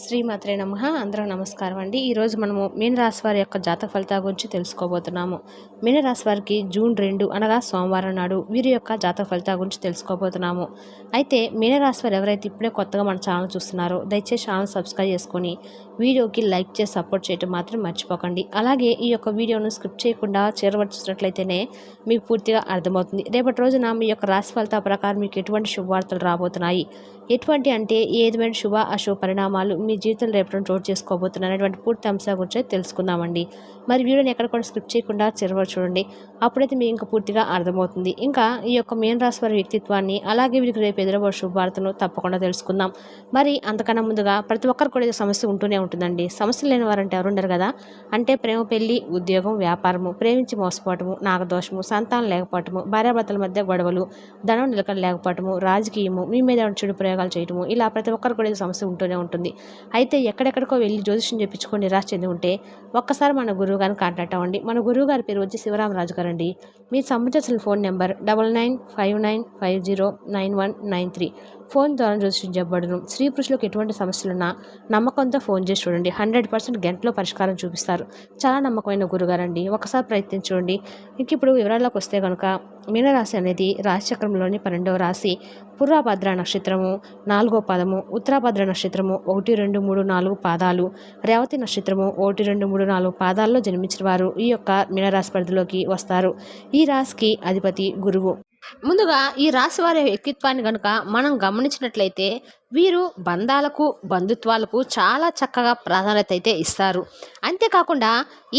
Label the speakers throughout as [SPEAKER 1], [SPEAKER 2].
[SPEAKER 1] శ్రీమాత్రే నమః. అందరూ నమస్కారం అండి. ఈరోజు మనము మీనరాశి వారి యొక్క జాతక ఫలితాల గురించి తెలుసుకోబోతున్నాము. మీనరాశి వారికి జూన్ 2 అనగా సోమవారం నాడు వీరి యొక్క జాతక ఫలితాల గురించి తెలుసుకోబోతున్నాము. అయితే మీనరాశి వారు ఎవరైతే ఇప్పుడే కొత్తగా మన ఛానల్ చూస్తున్నారో దయచేసి ఛానల్ సబ్స్క్రైబ్ చేసుకొని వీడియోకి లైక్ చేసి సపోర్ట్ చేయడం మాత్రం మర్చిపోకండి. అలాగే ఈ యొక్క వీడియోను స్కిప్ చేయకుండా చివరి చూసినట్లయితేనే మీకు పూర్తిగా అర్థమవుతుంది. రేపటి రోజున మీ యొక్క రాశి ఫలితాల ప్రకారం మీకు ఎటువంటి శుభవార్తలు రాబోతున్నాయి, ఎటువంటి అంటే ఏ విధమైన శుభ అశుభ పరిణామాలు మీ జీవితంలో రేపటి చోటు చేసుకోబోతున్నటువంటి పూర్తి అంశాల గురించి తెలుసుకుందామండి. మరి వీడియోని ఎక్కడ కూడా స్కిప్ చేయకుండా చివరి చూడండి. అప్పుడైతే మీకు ఇంకా పూర్తిగా అర్థమవుతుంది. ఇంకా ఈ యొక్క మీనరాశి వారి వ్యక్తిత్వాన్ని అలాగే వీరికి రేపు ఎదురబోయే శుభవార్తను తప్పకుండా తెలుసుకుందాం. మరి అంతకన్నా ముందుగా ప్రతి ఒక్కరు కూడా ఇది సమస్య ఉంటూనే ఉంటుందండి. సమస్యలు లేని వారంటే ఎవరుండరు కదా. అంటే ప్రేమ, పెళ్లి, ఉద్యోగం, వ్యాపారము, ప్రేమించి మోసపోవటము, నాగదోషము, సంతానం లేకపోవటము, భార్యాభర్తల మధ్య గొడవలు, ధనం నిలకడ లేకపోవటము, రాజకీయము, మీ మీద చెడు ప్రయోగాలు చేయటము, ఇలా ప్రతి ఒక్కరు కూడా ఇది సమస్య ఉంటూనే ఉంటుంది. అయితే ఎక్కడెక్కడికో వెళ్ళి జ్యోతిష్యం చెప్పించుకొని నిరాశ చెంది ఉంటే ఒక్కసారి మన గురువు గారిని కాంటాక్ట్ అవ్వండి. మన గురువు గారి పేరు వచ్చి శివరామరాజు గారు అండి. మీరు సంబంధించిన ఫోన్ నెంబర్ 9959509193. ఫోన్ ద్వారా జ్యోతిష్యం చెప్పబడును. స్త్రీ పురుషులకు ఎటువంటి సమస్యలున్నా నమ్మకంతో ఫోన్ చేసి చూడండి. 100% గంటలో పరిష్కారం చూపిస్తారు. చాలా నమ్మకమైన గురుగారండి. ఒకసారి ప్రయత్నించండి. ఇంక ఇప్పుడు వివరాల్లోకి వస్తే కనుక మీనరాశి అనేది రాశిచక్రంలోని 12వ రాశి. పూర్వభద్ర నక్షత్రము 4వ పాదము, ఉత్తరాభద్ర నక్షత్రము 1, 2, 3, 4 పాదాలు, రేవతి నక్షత్రము 1, 2, 3, 4 పాదాల్లో జన్మించిన వారు ఈ యొక్క మీనరాశి పరిధిలోకి వస్తారు. ఈ రాశికి అధిపతి గురువు. ముందుగా ఈ రాశి వారి వ్యక్తిత్వాన్ని కనుక మనం గమనించినట్లయితే వీరు బంధాలకు, బంధుత్వాలకు చాలా చక్కగా ప్రాధాన్యత అయితే ఇస్తారు. అంతేకాకుండా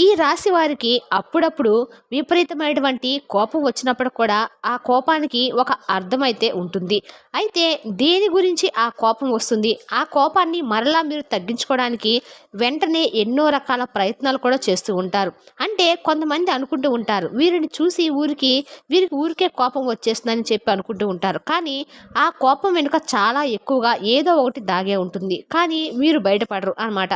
[SPEAKER 1] ఈ రాశి వారికి అప్పుడప్పుడు విపరీతమైనటువంటి కోపం వచ్చినప్పుడు కూడా ఆ కోపానికి ఒక అర్థం అయితే ఉంటుంది. అయితే దేని గురించి ఆ కోపం వస్తుంది, ఆ కోపాన్ని మరలా మీరు తగ్గించుకోవడానికి వెంటనే ఎన్నో రకాల ప్రయత్నాలు కూడా చేస్తూ ఉంటారు. అంటే కొంతమంది అనుకుంటూ ఉంటారు వీరిని చూసి వీరికి ఊరికే కోపం వచ్చేస్తుందని చెప్పి అనుకుంటూ ఉంటారు. కానీ ఆ కోపం వెనుక చాలా ఎక్కువగా ఏదో ఒకటి దాగే ఉంటుంది. కానీ వీరు బయటపడరు అన్నమాట.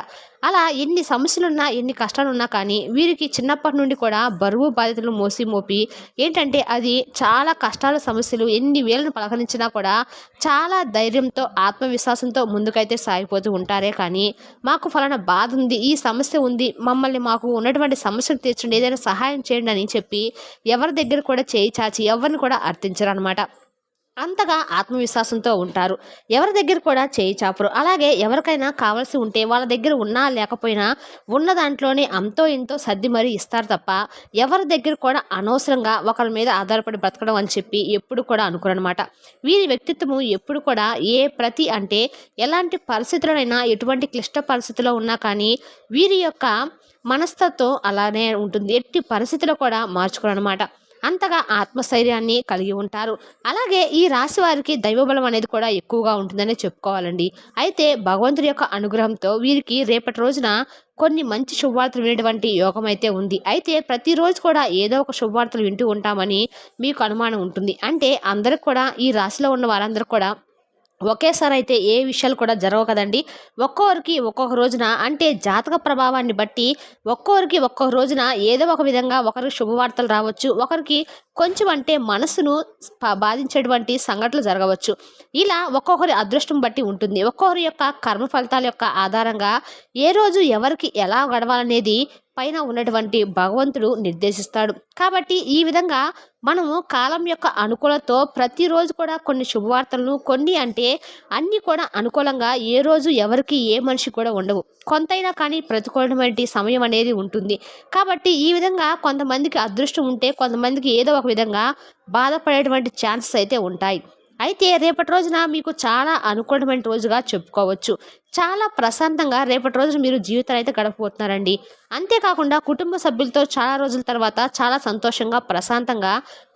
[SPEAKER 1] అలా ఎన్ని సమస్యలున్నా, ఎన్ని కష్టాలున్నా కానీ వీరికి చిన్నప్పటి నుండి కూడా బరువు బాధ్యతలు మోపి ఏంటంటే అది చాలా కష్టాల సమస్యలు ఎన్ని వేలను పలకరించినా కూడా చాలా ధైర్యంతో, ఆత్మవిశ్వాసంతో ముందుకైతే సాగిపోతూ ఉంటారే. కానీ మాకు ఫలానా బాధ ఉంది, ఈ సమస్య ఉంది, మాకు ఉన్నటువంటి సమస్యను తీర్చండి, ఏదైనా సహాయం చేయండి అని చెప్పి ఎవరి దగ్గర కూడా చేయి చాచి ఎవరిని కూడా అర్థించరు అనమాట. అంతగా ఆత్మవిశ్వాసంతో ఉంటారు. ఎవరి దగ్గర కూడా చేయి చాపరు. అలాగే ఎవరికైనా కావాల్సి ఉంటే వాళ్ళ దగ్గర ఉన్నా లేకపోయినా ఉన్న దాంట్లోనే అంతో ఇంతో సర్ది మరీ ఇస్తారు తప్ప ఎవరి దగ్గర కూడా అనవసరంగా ఒకరి మీద ఆధారపడి బ్రతకడం అని చెప్పి ఎప్పుడు కూడా అనుకోరనమాట. వీరి వ్యక్తిత్వము ఎప్పుడు కూడా అంటే ఎలాంటి పరిస్థితులైనా, ఎటువంటి క్లిష్ట పరిస్థితుల్లో ఉన్నా కానీ వీరి యొక్క మనస్తత్వం అలానే ఉంటుంది. ఎట్టి పరిస్థితుల్లో కూడా మార్చుకోరనమాట. అంతగా ఆత్మస్థైర్యాన్ని కలిగి ఉంటారు. అలాగే ఈ రాశి వారికి దైవబలం అనేది కూడా ఎక్కువగా ఉంటుందనే చెప్పుకోవాలండి. అయితే భగవంతుడి యొక్క అనుగ్రహంతో వీరికి రేపటి రోజున కొన్ని మంచి శుభవార్తలు వినేటువంటి యోగం అయితే ఉంది. అయితే ప్రతిరోజు కూడా ఏదో ఒక శుభవార్తలు వింటూ ఉంటామని మీకు అనుమానం ఉంటుంది. అంటే అందరికి కూడా ఈ రాశిలో ఉన్న వారందరూ కూడా ఒకేసారి అయితే ఏ విషయాలు కూడా జరగవు కదండి. ఒక్కొక్కరికి ఒక్కొక్క రోజున అంటే జాతక ప్రభావాన్ని బట్టి ఒక్కొక్కరికి ఒక్కొక్క రోజున ఏదో ఒక విధంగా ఒకరికి శుభవార్తలు రావచ్చు, ఒకరికి కొంచెం అంటే మనసును బాధించేటువంటి సంఘటనలు జరగవచ్చు. ఇలా ఒక్కొక్కరి అదృష్టం బట్టి ఉంటుంది. ఒక్కొక్కరి యొక్క కర్మ ఫలితాల యొక్క ఆధారంగా ఏ రోజు ఎవరికి ఎలా గడవాలనేది పైన ఉన్నటువంటి భగవంతుడు నిర్దేశిస్తాడు. కాబట్టి ఈ విధంగా మనము కాలం యొక్క అనుకూలతో ప్రతిరోజు కూడా కొన్ని శుభవార్తలను, కొన్ని అంటే అన్నీ కూడా అనుకూలంగా ఏ రోజు ఎవరికి ఏ మనిషి కూడా ఉండవు. కొంతైనా కానీ ప్రతికూలమైన సమయం అనేది ఉంటుంది. కాబట్టి ఈ విధంగా కొంతమందికి అదృష్టం ఉంటే కొంతమందికి ఏదో ఒక విధంగా బాధపడేటువంటి ఛాన్సెస్ అయితే ఉంటాయి. అయితే రేపటి రోజున మీకు చాలా అనుకూలమైన రోజుగా చెప్పుకోవచ్చు. చాలా ప్రశాంతంగా రేపటి రోజున మీరు జీవితాన్ని అయితే గడపబోతున్నారండి. అంతేకాకుండా కుటుంబ సభ్యులతో చాలా రోజుల తర్వాత చాలా సంతోషంగా, ప్రశాంతంగా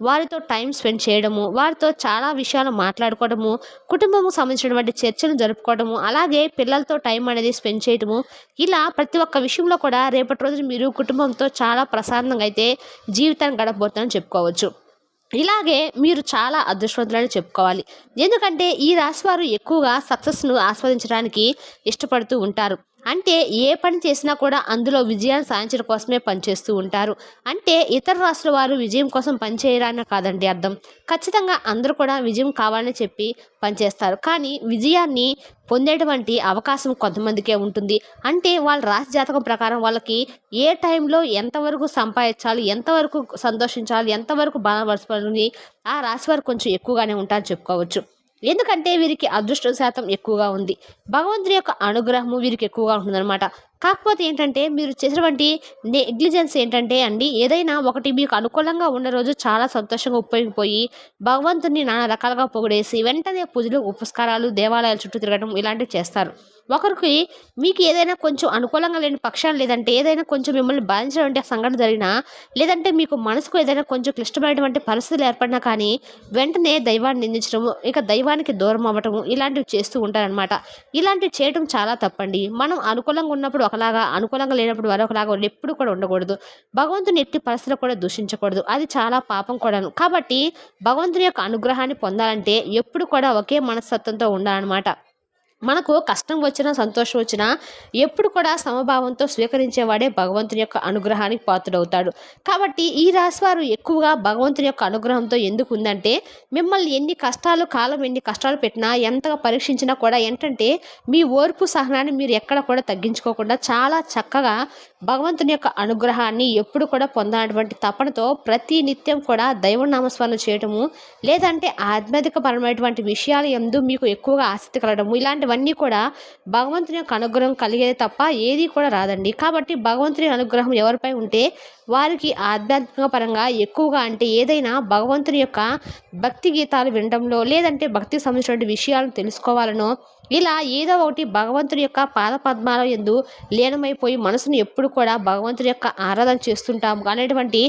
[SPEAKER 1] వారితో టైం స్పెండ్ చేయడము, వారితో చాలా విషయాలు మాట్లాడుకోవడము, కుటుంబము సంబంధించినటువంటి చర్చలు జరుపుకోవడము, అలాగే పిల్లలతో టైం అనేది స్పెండ్ చేయడము, ఇలా ప్రతి ఒక్క విషయంలో కూడా రేపటి రోజున మీరు కుటుంబంతో చాలా ప్రశాంతంగా అయితే జీవితాన్ని గడపబోతున్నారని చెప్పుకోవచ్చు. ఇలాగే మీరు చాలా అదృష్టవంతులని చెప్పుకోవాలి. ఎందుకంటే ఈ రాశి వారు ఎక్కువగా సక్సెస్ను ఆస్వాదించడానికి ఇష్టపడుతూ ఉంటారు. అంటే ఏ పని చేసినా కూడా అందులో విజయాన్ని సాధించడం కోసమే పనిచేస్తూ ఉంటారు. అంటే ఇతర రాష్ట్రాల వారు విజయం కోసం పనిచేయరని కాదండి అర్థం. ఖచ్చితంగా అందరూ కూడా విజయం కావాలని చెప్పి పనిచేస్తారు. కానీ విజయాన్ని పొందేటువంటి అవకాశం కొంతమందికే ఉంటుంది. అంటే వాళ్ళ రాశి జాతకం ప్రకారం వాళ్ళకి ఏ టైంలో ఎంతవరకు సంపాదించాలి, ఎంతవరకు సంతోషించాలి, ఎంతవరకు బాధపడాలి, ఆ రాశి వారు కొంచెం ఎక్కువగానే ఉంటారని చెప్పుకోవచ్చు. ఎందుకంటే వీరికి అదృష్ట శాతం ఎక్కువగా ఉంది. భగవంతుని యొక్క అనుగ్రహము వీరికి ఎక్కువగా ఉంటుందన్నమాట. కాకపోతే ఏంటంటే మీరు చేసినటువంటి నెగ్లిజెన్స్ ఏంటంటే అండి, ఏదైనా ఒకటి మీకు అనుకూలంగా ఉన్న రోజు చాలా సంతోషంగా ఉపయోగిపోయి భగవంతుని నానా రకాలుగా పొగిడేసి వెంటనే పూజలు ఉపస్కారాలు దేవాలయాల చుట్టూ తిరగడం ఇలాంటివి చేస్తారు. ఒకరికి మీకు ఏదైనా కొంచెం అనుకూలంగా లేని పక్షాలు, లేదంటే ఏదైనా కొంచెం మిమ్మల్ని బాధించినటువంటి సంఘటన జరిగినా, లేదంటే మీకు మనసుకు ఏదైనా కొంచెం క్లిష్టమైనటువంటి పరిస్థితులు ఏర్పడినా కానీ వెంటనే దైవాన్ని నిందించడము, ఇక దైవానికి దూరం అవ్వటము ఇలాంటివి చేస్తూ ఉంటారనమాట. ఇలాంటివి చేయడం చాలా తప్పండి. మనం అనుకూలంగా ఉన్నప్పుడు ఒకలాగా, అనుకూలంగా లేనప్పుడు మరొకలాగా ఎప్పుడు కూడా ఉండకూడదు. భగవంతుని ఎట్టి పరిస్థితుల్లో కూడా దూషించకూడదు. అది చాలా పాపం కూడాను. కాబట్టి భగవంతుని యొక్క అనుగ్రహాన్ని పొందాలంటే ఎప్పుడు కూడా ఒకే మనస్తత్వంతో ఉండాలన్నమాట. మనకు కష్టం వచ్చినా సంతోషం వచ్చినా ఎప్పుడు కూడా సమభావంతో స్వీకరించేవాడే భగవంతుని యొక్క అనుగ్రహానికి పాత్రుడవుతాడు. కాబట్టి ఈ రాశివారు ఎక్కువగా భగవంతుని యొక్క అనుగ్రహంతో ఎందుకు ఉందంటే, మిమ్మల్ని ఎన్ని కష్టాలు కాలం ఎన్ని కష్టాలు పెట్టినా ఎంతగా పరీక్షించినా కూడా ఏంటంటే మీ ఓర్పు సహనాన్ని మీరు ఎక్కడ కూడా తగ్గించుకోకుండా చాలా చక్కగా భగవంతుని యొక్క అనుగ్రహాన్ని ఎప్పుడు కూడా పొందాలన్నటువంటి తపనతో ప్రతి నిత్యం కూడా దైవనామస్మరణ చేయటము, లేదంటే ఆధ్యాత్మికపరమైనటువంటి విషయాల యందు మీకు ఎక్కువగా ఆసక్తి కలగడము, ఇలాంటివన్నీ కూడా భగవంతుని యొక్క అనుగ్రహం కలిగేది తప్ప ఏది కూడా రాదండి. కాబట్టి భగవంతుని అనుగ్రహం ఎవరిపై ఉంటే వారికి ఆధ్యాత్మిక పరంగా ఎక్కువగా, అంటే ఏదైనా భగవంతుని యొక్క భక్తి గీతాలు వినడంలో, లేదంటే భక్తికి సంబంధించినటువంటి విషయాలను తెలుసుకోవాలనో, ఇలా ఏదో ఒకటి భగవంతుని యొక్క పాద పద్మాల యందు లీనమైపోయి మనసును ఎప్పుడు కూడా భగవంతుని యొక్క ఆరాధన చేస్తుంటాము అనేటువంటి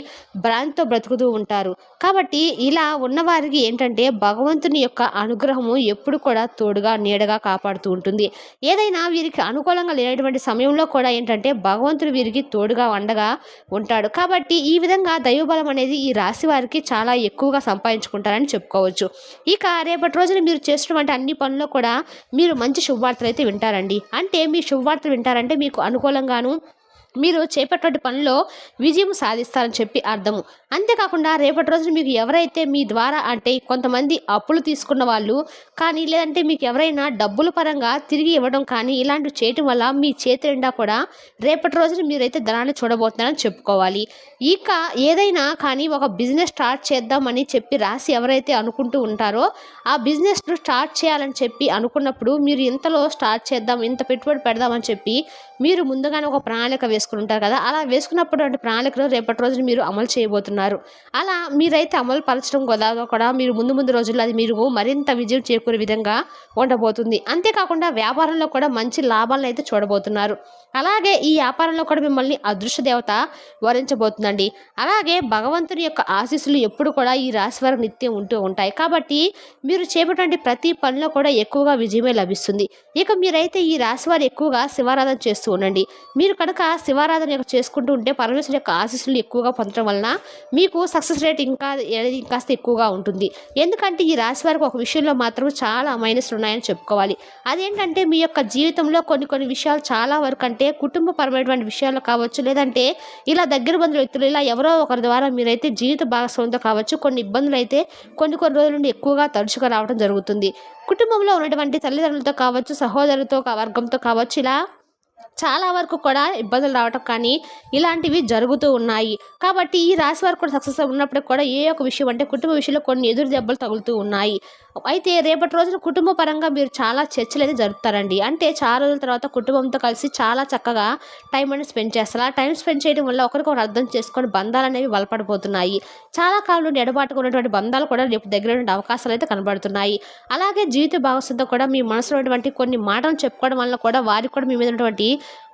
[SPEAKER 1] భ్రాంతితో బ్రతుకుతూ ఉంటారు. కాబట్టి ఇలా ఉన్నవారికి ఏంటంటే భగవంతుని యొక్క అనుగ్రహము ఎప్పుడు కూడా తోడుగా నీడగా కాపాడుతూ ఉంటుంది. ఏదైనా వీరికి అనుకూలంగా లేనటువంటి సమయంలో కూడా ఏంటంటే భగవంతుడు వీరికి తోడుగా అండగా ఉంటాడు. కాబట్టి ఈ విధంగా దైవబలం అనేది ఈ రాశి వారికి చాలా ఎక్కువగా సంపాదించుకుంటారని చెప్పుకోవచ్చు. ఇక రేపటి రోజున మీరు చేసినటువంటి అన్ని పనుల్లో కూడా మీరు మంచి శుభవార్తలు అయితే వింటారండి. అంటే మీ శుభవార్తలు వింటారంటే మీకు అనుకూలంగాను మీరు చేపట్టే పనిలో విజయం సాధిస్తారని చెప్పి అర్థము. అంతేకాకుండా రేపటి రోజున మీకు ఎవరైతే మీ ద్వారా, అంటే కొంతమంది అప్పులు తీసుకున్న వాళ్ళు కానీ, లేదంటే మీకు ఎవరైనా డబ్బుల పరంగా తిరిగి ఇవ్వడం కానీ ఇలాంటివి చేయటం వల్ల మీ చేతి నిండా కూడా రేపటి రోజున మీరైతే ధనాన్ని చూడబోతున్నారని చెప్పుకోవాలి. ఇక ఏదైనా కానీ ఒక బిజినెస్ స్టార్ట్ చేద్దామని చెప్పి రాసి ఎవరైతే అనుకుంటూ ఉంటారో, ఆ బిజినెస్ను స్టార్ట్ చేయాలని చెప్పి అనుకున్నప్పుడు మీరు ఇంతలో స్టార్ట్ చేద్దాం, ఇంత పెట్టుబడి పెడదామని చెప్పి మీరు ముందుగానే ఒక ప్రణాళిక వేసుకుని ఉంటారు కదా. అలా వేసుకున్నప్పుడు ప్రణాళికలు రేపటి రోజున మీరు అమలు చేయబోతున్నారు. అలా మీరైతే అమలు పరచడం కూడా మీరు ముందు రోజుల్లో అది మీరు మరింత విజయం చేకూరే విధంగా ఉండబోతుంది. అంతేకాకుండా వ్యాపారంలో కూడా మంచి లాభాలను అయితే చూడబోతున్నారు. అలాగే ఈ వ్యాపారంలో కూడా మిమ్మల్ని అదృష్ట దేవత వరించబోతుందండి. అలాగే భగవంతుని యొక్క ఆశీస్సులు ఎప్పుడు కూడా ఈ రాశి వారికి నిత్యం ఉంటూ ఉంటాయి. కాబట్టి మీరు చేపట్టే ప్రతి పనిలో కూడా ఎక్కువగా విజయమే లభిస్తుంది. ఇక మీరైతే ఈ రాశి వారు ఎక్కువగా శివారాధన చేస్తూ ఉండండి. మీరు కనుక శివారాధన చేసుకుంటూ ఉంటే పరమేశ్వరుని యొక్క ఆశీస్సులు ఎక్కువగా పొందడం వలన మీకు సక్సెస్ రేట్ ఇంకాస్త ఎక్కువగా ఉంటుంది. ఎందుకంటే ఈ రాశి వారికి ఒక విషయంలో మాత్రం చాలా మైనస్లు ఉన్నాయని చెప్పుకోవాలి. అదేంటంటే మీ యొక్క జీవితంలో కొన్ని విషయాలు చాలా వరకు, అంటే కుటుంబపరమైనటువంటి విషయాలు కావచ్చు, లేదంటే ఇలా దగ్గర బంధువుల వ్యక్తులు ఇలా ఎవరో ఒకరి ద్వారా మీరైతే జీవిత భాగస్వామితో కావచ్చు కొన్ని ఇబ్బందులు అయితే కొన్ని రోజుల నుండి ఎక్కువగా తరచుగా రావడం జరుగుతుంది. కుటుంబంలో ఉన్నటువంటి తల్లిదండ్రులతో కావచ్చు, సహోదరులతో వర్గంతో కావచ్చు, ఇలా చాలా వరకు కూడా ఇబ్బందులు రావటం కానీ ఇలాంటివి జరుగుతూ ఉన్నాయి. కాబట్టి ఈ రాశి వారు కూడా సక్సెస్ ఉన్నప్పుడు కూడా ఏ ఒక విషయం, అంటే కుటుంబ విషయంలో కొన్ని ఎదురు దెబ్బలు తగులుతూ ఉన్నాయి. అయితే రేపటి రోజున కుటుంబ పరంగా మీరు చాలా చర్చలు అయితే జరుపుతారండి. అంటే చాలా రోజుల తర్వాత కుటుంబంతో కలిసి చాలా చక్కగా టైం అనేది స్పెండ్ చేస్తారు. ఆ టైం స్పెండ్ చేయడం వల్ల ఒకరికొకరు అర్థం చేసుకొని బంధాలు అనేవి బలపడిపోతున్నాయి. చాలా కాలం నుండి ఎడబాటుగా ఉన్నటువంటి బంధాలు కూడా రేపు దగ్గర ఉండే అవకాశాలు అయితే కనబడుతున్నాయి. అలాగే జీవిత భాగస్వామితో కూడా మీ మనసులో ఉన్నటువంటి కొన్ని మాటలు చెప్పుకోవడం వల్ల కూడా వారికి కూడా మీ మీద ఉన్నటువంటి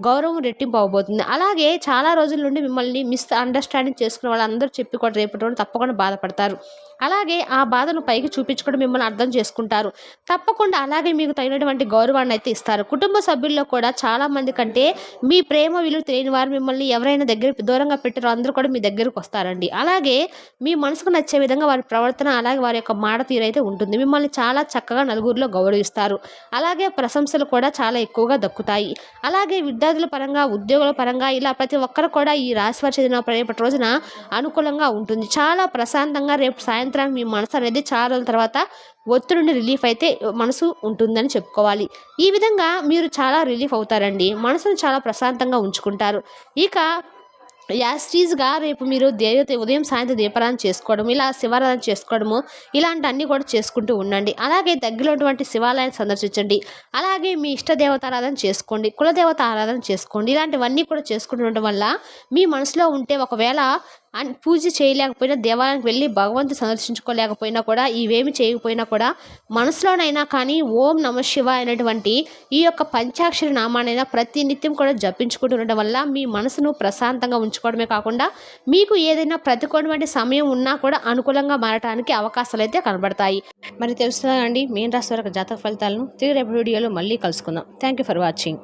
[SPEAKER 1] గౌరవం రెట్టింపు అవబోతుంది. అలాగే చాలా రోజుల నుండి మిమ్మల్ని అండర్స్టాండింగ్ చేసుకున్న వాళ్ళందరూ చెప్పి కూడా రేపటి రోజు తప్పకుండా బాధపడతారు. అలాగే ఆ బాధను పైకి చూపించుకోవడం, మిమ్మల్ని అర్థం చేసుకుంటారు. తప్పకుండా అలాగే మీకు తగినటువంటి గౌరవాన్ని అయితే ఇస్తారు. కుటుంబ సభ్యుల్లో కూడా చాలామంది కంటే మీ ప్రేమ విలువ తెలియని వారు మిమ్మల్ని ఎవరైనా దూరంగా పెట్టారో అందరూ కూడా మీ దగ్గరకు వస్తారండి. అలాగే మీ మనసుకు నచ్చే విధంగా వారి ప్రవర్తన, అలాగే వారి యొక్క మాట తీరైతే ఉంటుంది. మిమ్మల్ని చాలా చక్కగా నలుగురిలో గౌరవిస్తారు. అలాగే ప్రశంసలు కూడా చాలా ఎక్కువగా దక్కుతాయి. అలాగే విద్యార్థుల పరంగా, ఉద్యోగుల పరంగా ఇలా ప్రతి ఒక్కరు కూడా ఈ రాశి వారు చదివిన రేపటి రోజున అనుకూలంగా ఉంటుంది. చాలా ప్రశాంతంగా రేపు సాయంత్రానికి మీ మనసు అనేది చాలా రోజుల తర్వాత ఒత్తిడి నుండి రిలీఫ్ అయితే మనసు ఉంటుందని చెప్పుకోవాలి. ఈ విధంగా మీరు చాలా రిలీఫ్ అవుతారండి. మనసును చాలా ప్రశాంతంగా ఉంచుకుంటారు. ఇక యాస్టీజ్గా రేపు మీరు ఉదయం సాయంత్రం దీపారాధన చేసుకోవడం, ఇలా శివారాధన చేసుకోవడము, ఇలాంటి అన్నీ కూడా చేసుకుంటూ ఉండండి. అలాగే దగ్గరలోటువంటి శివాలయాన్ని సందర్శించండి. అలాగే మీ ఇష్ట దేవతారాధన చేసుకోండి, కులదేవత ఆరాధన చేసుకోండి. ఇలాంటివన్నీ కూడా చేసుకుంటూ ఉండడం వల్ల మీ మనసులో ఉంటే ఒకవేళ పూజ చేయలేకపోయినా, దేవాలయానికి వెళ్ళి భగవంతుని సందర్శించుకోలేకపోయినా కూడా, ఇవేమి చేయకపోయినా కూడా మనసులోనైనా కానీ ఓం నమ శివాయ అనేటువంటి ఈ యొక్క పంచాక్షరి నామానైనా ప్రతి నిత్యం కూడా జపించుకుంటూ ఉండడం వల్ల మీ మనసును ప్రశాంతంగా ఉంచుకోవడమే కాకుండా మీకు ఏదైనా ప్రతికూలమైన సమయం ఉన్నా కూడా అనుకూలంగా మారడానికి అవకాశాలు అయితే కనబడతాయి. మరి తెలుస్తుందా అండి మీన రాశి వారి జాతక ఫలితాలను? తిరిగి రేపు వీడియోలో మళ్ళీ కలుసుకుందాం. Thank you for watching.